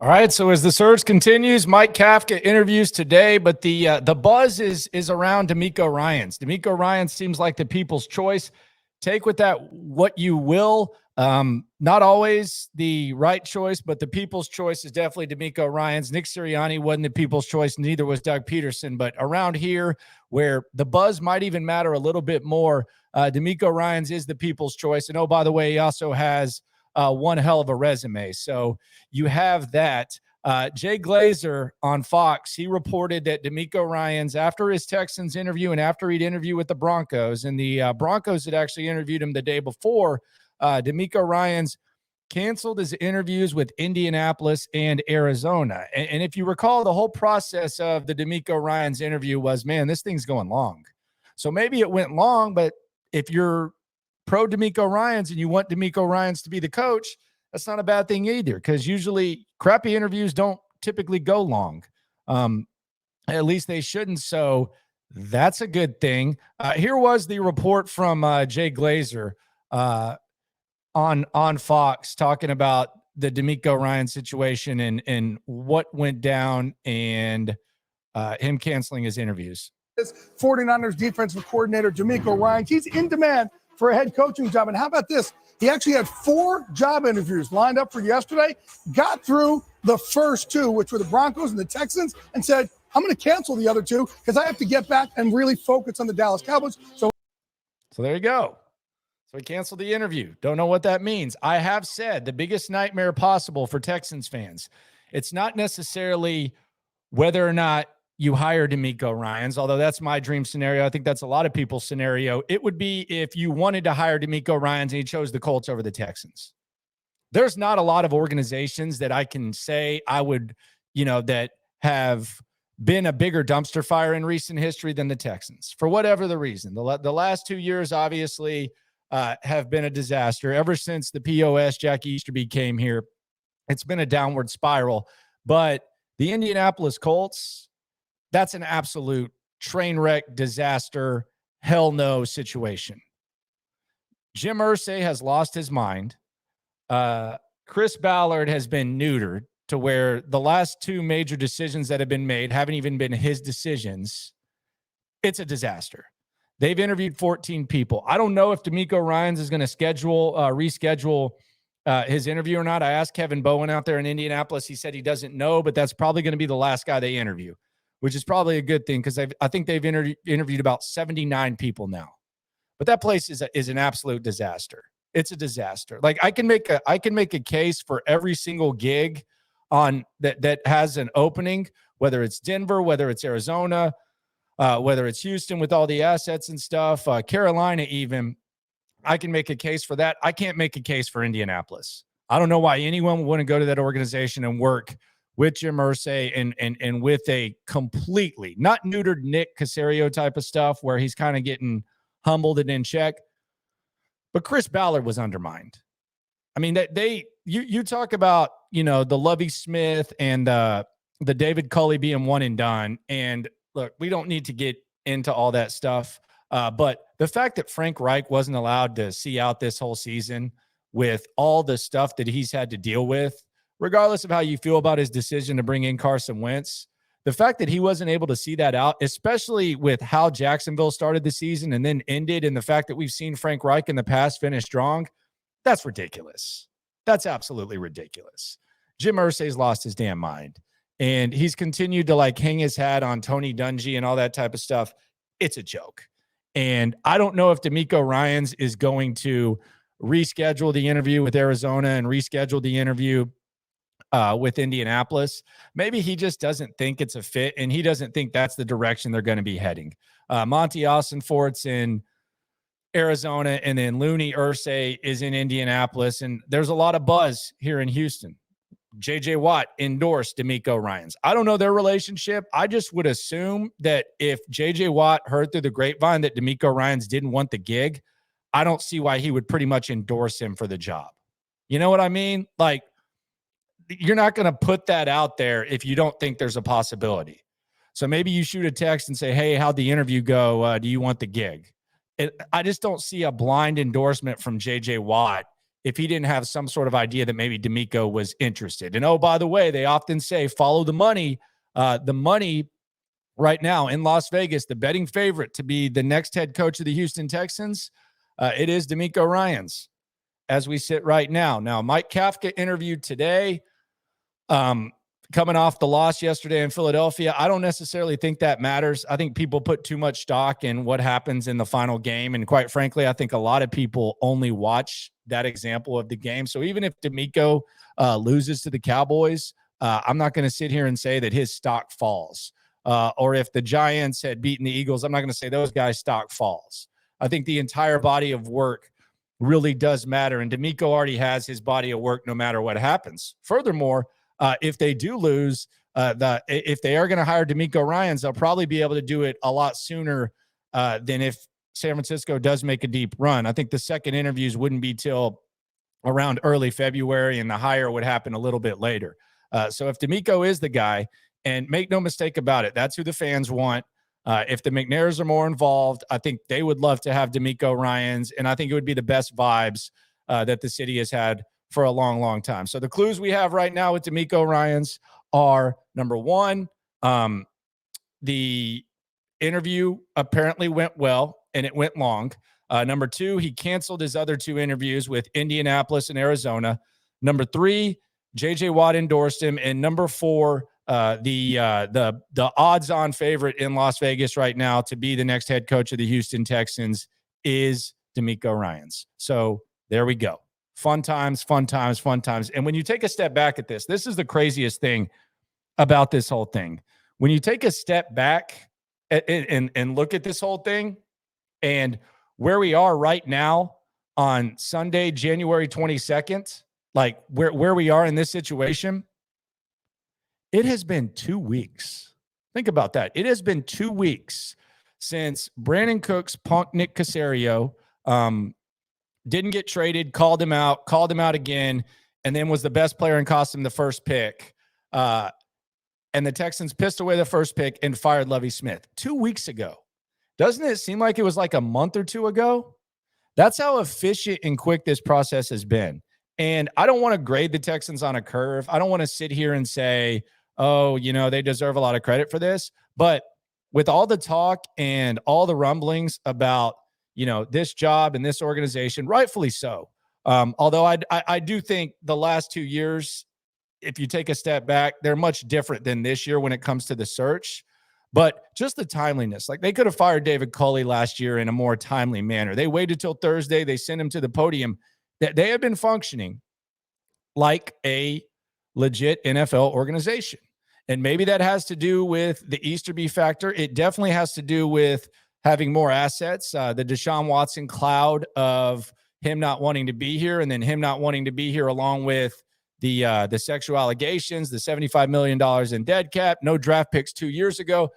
All right, so as the search continues, Mike Kafka interviews today, but the buzz is around DeMeco Ryans. DeMeco Ryans seems like the people's choice. Take with that what you will. Not always the right choice, but the people's choice is definitely DeMeco Ryans. Nick Sirianni wasn't the people's choice, neither was Doug Peterson. But around here, where the buzz might even matter a little bit more, DeMeco Ryans is the people's choice. And oh, by the way, he also has one hell of a resume. So you have that. Jay Glazer on Fox, he reported that DeMeco Ryans, after his Texans interview and after he'd interviewed with the Broncos, and the Broncos had actually interviewed him the day before, DeMeco Ryans canceled his interviews with Indianapolis and Arizona. And if you recall, the whole process of the DeMeco Ryans interview was, man, this thing's going long. So maybe it went long, but if you're pro DeMeco Ryans and you want DeMeco Ryans to be the coach, that's not a bad thing either, because usually crappy interviews don't typically go long. At least they shouldn't. So that's a good thing. Here was the report from Jay Glazer on Fox talking about the DeMeco Ryans situation and what went down and him canceling his interviews. 49ers defensive coordinator DeMeco Ryans, he's in demand for a head coaching job. And how about this? He actually had 4 job interviews lined up for yesterday, got through the first 2, which were the Broncos and the Texans, and said, I'm going to cancel the other 2 because I have to get back and really focus on the Dallas Cowboys. So there you go. So he canceled the interview. Don't know what that means. I have said the biggest nightmare possible for Texans fans, it's not necessarily whether or not you hire DeMeco Ryans, although that's my dream scenario. I think that's a lot of people's scenario. It would be if you wanted to hire DeMeco Ryans and he chose the Colts over the Texans. There's not a lot of organizations that I can say I would, that have been a bigger dumpster fire in recent history than the Texans, for whatever the reason. The last 2 years, obviously, have been a disaster. Ever since the POS, Jack Easterby came here, it's been a downward spiral. But the Indianapolis Colts, that's an absolute train wreck, disaster, hell no situation. Jim Irsay has lost his mind. Chris Ballard has been neutered to where the last 2 major decisions that have been made haven't even been his decisions. It's a disaster. They've interviewed 14 people. I don't know if DeMeco Ryans is going to reschedule his interview or not. I asked Kevin Bowen out there in Indianapolis. He said he doesn't know, but that's probably going to be the last guy they interview, which is probably a good thing because I think they've interviewed about 79 people now. But that place is an absolute disaster. It's a disaster. Like I can make a case for every single gig on that has an opening, whether it's Denver, whether it's Arizona, whether it's Houston with all the assets and stuff, Carolina even. I can make a case for that. I can't make a case for Indianapolis. I don't know why anyone would want to go to that organization and work with Jim Irsay and with a completely not neutered Nick Caserio type of stuff where he's kind of getting humbled and in check. But Chris Ballard was undermined. I mean, you talk about, the Lovie Smith and the David Culley being one and done. And look, we don't need to get into all that stuff. But the fact that Frank Reich wasn't allowed to see out this whole season with all the stuff that he's had to deal with, regardless of how you feel about his decision to bring in Carson Wentz, the fact that he wasn't able to see that out, especially with how Jacksonville started the season and then ended, and the fact that we've seen Frank Reich in the past finish strong, that's ridiculous. That's absolutely ridiculous. Jim Irsay's lost his damn mind, and he's continued to hang his hat on Tony Dungy and all that type of stuff. It's a joke. And I don't know if DeMeco Ryans is going to reschedule the interview with Arizona and reschedule the interview with Indianapolis. Maybe he just doesn't think it's a fit, and he doesn't think that's the direction they're going to be heading. Monty Austin-Fort's in Arizona, and then Looney Irsay is in Indianapolis, and there's a lot of buzz here in Houston. J.J. Watt endorsed DeMeco Ryans. I don't know their relationship. I just would assume that if J.J. Watt heard through the grapevine that DeMeco Ryans didn't want the gig, I don't see why he would pretty much endorse him for the job. You know what I mean? Like, you're not going to put that out there if you don't think there's a possibility. So maybe you shoot a text and say, hey, how'd the interview go? Do you want the gig? I just don't see a blind endorsement from J.J. Watt if he didn't have some sort of idea that maybe DeMeco was interested. And oh, by the way, they often say follow the money. The money right now in Las Vegas, the betting favorite to be the next head coach of the Houston Texans, it is DeMeco Ryans as we sit right now. Now, Mike Kafka interviewed today, coming off the loss yesterday in Philadelphia. I don't necessarily think that matters. I think people put too much stock in what happens in the final game. And quite frankly, I think a lot of people only watch that example of the game. So even if DeMeco loses to the Cowboys, I'm not going to sit here and say that his stock falls. Or if the Giants had beaten the Eagles, I'm not going to say those guys' stock falls. I think the entire body of work really does matter. And DeMeco already has his body of work no matter what happens. Furthermore, if they do lose, if they are going to hire DeMeco Ryans, they'll probably be able to do it a lot sooner than if San Francisco does make a deep run. I think the second interviews wouldn't be till around early February, and the hire would happen a little bit later. So if DeMeco is the guy, and make no mistake about it, that's who the fans want. If the McNairs are more involved, I think they would love to have DeMeco Ryans, and I think it would be the best vibes that the city has had for a long, long time. So the clues we have right now with DeMeco Ryans are, number one, the interview apparently went well, and it went long. Number two, he canceled his other two interviews with Indianapolis and Arizona. Number three, J.J. Watt endorsed him. And number four, the odds-on favorite in Las Vegas right now to be the next head coach of the Houston Texans is DeMeco Ryans. So there we go. Fun times, fun times, fun times. And when you take a step back at this is the craziest thing about this whole thing. When you take a step back and look at this whole thing and where we are right now on Sunday, January 22nd, like where we are in this situation, it has been 2 weeks. Think about that. It has been 2 weeks since Brandon Cooks punked Nick Caserio, didn't get traded, called him out again, and then was the best player and cost him the first pick. And the Texans pissed away the first pick and fired Lovie Smith 2 weeks ago. Doesn't it seem like it was like a month or two ago? That's how efficient and quick this process has been. And I don't want to grade the Texans on a curve. I don't want to sit here and say, oh, they deserve a lot of credit for this. But with all the talk and all the rumblings about, this job and this organization, rightfully so. Although I do think the last 2 years, if you take a step back, they're much different than this year when it comes to the search. But just the timeliness, like they could have fired David Culley last year in a more timely manner. They waited till Thursday. They sent him to the podium. That they have been functioning like a legit NFL organization. And maybe that has to do with the Easterby factor. It definitely has to do with having more assets, the Deshaun Watson cloud of him not wanting to be here and then him not wanting to be here along with the sexual allegations, the $75 million in dead cap, no draft picks 2 years ago.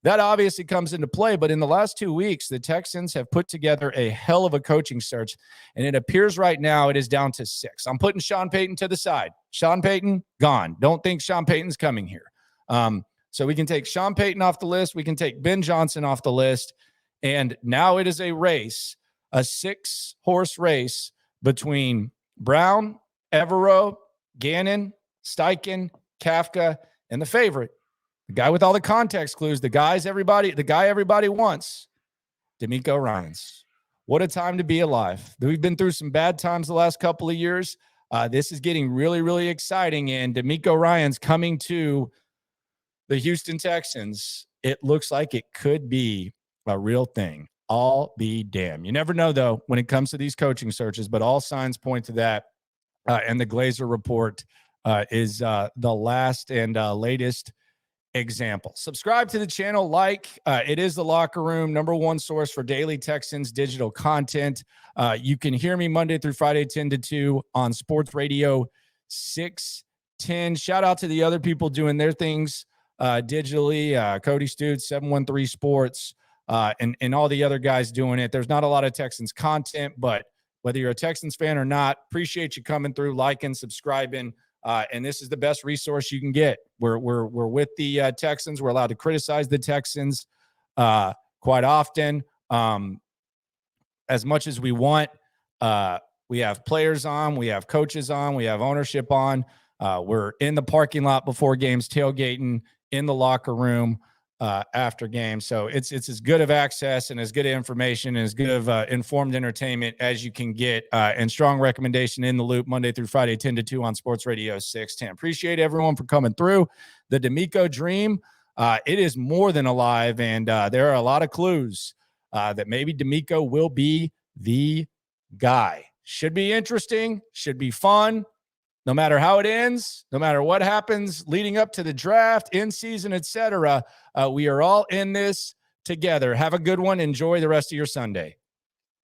That obviously comes into play, but in the last 2 weeks, the Texans have put together a hell of a coaching search, and it appears right now it is down to 6. I'm putting Sean Payton to the side. Sean Payton, gone. Don't think Sean Payton's coming here. So we can take Sean Payton off the list. We can take Ben Johnson off the list, and now it is a race, a 6-horse race between Brown, Evero, Gannon, Steichen, Kafka, and the favorite, the guy with all the context clues, the guy everybody wants, DeMeco Ryans. What a time to be alive. We've been through some bad times the last couple of years. This is getting really, really exciting. And DeMeco Ryans coming to the Houston Texans, it looks like it could be a real thing. I'll be damned. You never know, though, when it comes to these coaching searches, but all signs point to that. And the Glazer report is the last and latest example. Subscribe to the channel. It is the Locker Room, #1 source for daily Texans digital content. You can hear me Monday through Friday, 10 to 2 on Sports Radio 610. Shout out to the other people doing their things digitally. Cody Stutes, 713 Sports, and all the other guys doing it. There's not a lot of Texans content, but whether you're a Texans fan or not, appreciate you coming through, liking, subscribing. And this is the best resource you can get. We're with the Texans. We're allowed to criticize the Texans quite often, as much as we want. We have players on. We have coaches on. We have ownership on. We're in the parking lot before games, tailgating, in the locker room after games. So it's as good of access and as good of information and as good of informed entertainment as you can get. And strong recommendation in the loop Monday through Friday, 10 to 2 on Sports Radio 610. Appreciate everyone for coming through. The DeMeco dream, it is more than alive. And there are a lot of clues that maybe DeMeco will be the guy. Should be interesting, should be fun. No matter how it ends, no matter what happens leading up to the draft, in season, etc., we are all in this together. Have a good one. Enjoy the rest of your Sunday.